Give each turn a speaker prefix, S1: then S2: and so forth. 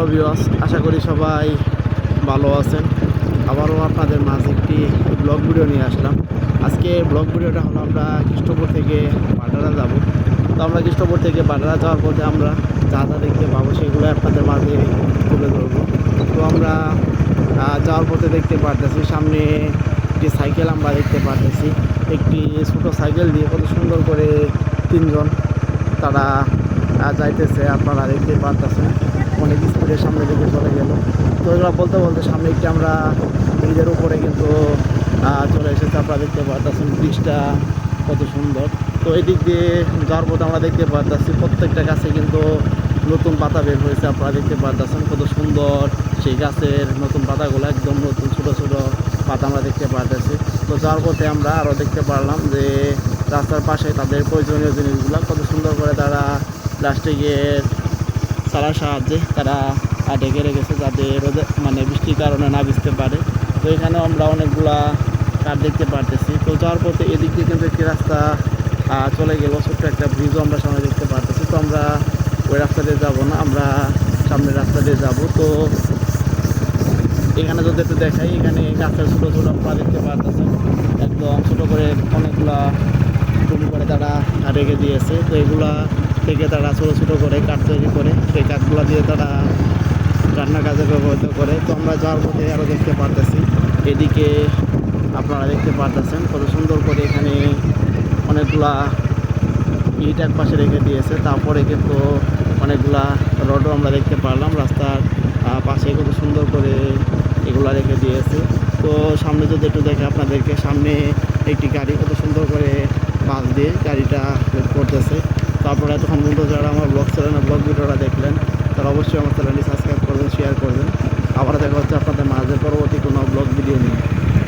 S1: Hello viewers, আশা করি সবাই ভালো আছেন। আবারও আপনাদের মাঝে একটি ব্লগ ভিডিও নিয়ে আসলাম। আজকে ব্লগ ভিডিওটা হলো আমরা কৃষ্ণপুর থেকে বাডারা যাব। তো আমরা কৃষ্ণপুর থেকে বাডারা যাওয়ার পথে আমরা যা যা দেখতে পাবো সেগুলো আপনাদের মাঝে তুলে ধরবো। তো আমরা যাওয়ার পথে দেখতে পারতেছি সামনে একটি সাইকেল আমরা দেখতে পারতেছি। একটি ছোটো সাইকেল দিয়ে কত সুন্দর করে তিনজন তারা যাইতেছে, আপনারা দেখতে পারতেছেন। অনেক স্পিডের সামনে দিকে চলে গেল। তো এগুলো বলতে বলতে সামনে একটি আমরা ব্রিজের উপরে কিন্তু চলে এসেছে। আপনারা দেখতে পারতেছেন ব্রিজটা কত সুন্দর। তো এই দিক দিয়ে যাওয়ার পথে আমরা দেখতে পারতেছি প্রত্যেকটা গাছে কিন্তু নতুন পাতা বের হয়েছে। আপনারা দেখতে পারতেছেন কত সুন্দর সেই গাছের নতুন পাতাগুলো, একদম নতুন ছোটো ছোটো পাতা আমরা দেখতে পারতেছি। তো যাওয়ার পথে আমরা আরও দেখতে পারলাম যে রাস্তার পাশে তাদের প্রয়োজনীয় জিনিসগুলো কত সুন্দর করে তারা প্লাস্টিকের চারার সাহায্যে তারা ঢেকে রেখেছে, যাতে রোদে বৃষ্টির কারণে না ভিজতে পারে। তো এখানেও আমরা অনেকগুলা কাঠ দেখতে পারতেছি। তো যাওয়ার পথে এদিক দিয়ে কিন্তু একটি রাস্তা চলে গেল, ছোট্ট একটা ব্রিজও আমরা সামনে দেখতে পারতেছি। তো আমরা ওই রাস্তা দিয়ে যাবো না, আমরা সামনের রাস্তা দিয়ে যাবো। তো এখানে যদি একটু দেখাই, এখানে গাছের ছোটো ছোটো আপনারা দেখতে পারতেছেন, একদম ছোটো করে অনেকগুলা টুকরো করে তারা রেখে দিয়েছে। তো এগুলা থেকে তারা ছোটো ছোটো করে কাঠ তৈরি করে সেই কাঠগুলো দিয়ে তারা রান্নার কাজে ব্যবহৃত করে। তো আমরা যাওয়ার পথে আরও দেখতে পারতেছি এদিকে আপনারা দেখতে পারতেছেন কত সুন্দর করে এখানে অনেকগুলা ইট এক পাশে রেখে দিয়েছে। তারপরে কিন্তু অনেকগুলা রডও আমরা দেখতে পারলাম রাস্তার পাশে কত সুন্দর করে এগুলা রেখে দিয়েছে। তো সামনে যদি একটু দেখে আপনাদেরকে, সামনে একটি গাড়ি কত সুন্দর করে বাস দিয়ে গাড়িটা করতেছে। তারপরে এতক্ষণ পর্যন্ত যারা আমার ব্লগ চ্যানেলে ব্লগ ভিডিওটা দেখলেন তারা অবশ্যই আমার চ্যানেলটি সাবস্ক্রাইব করবেন, শেয়ার করবেন। আবার দেখা হচ্ছে আপনাদের মাঝে পরবর্তী কোনো ব্লগ ভিডিও নিয়ে।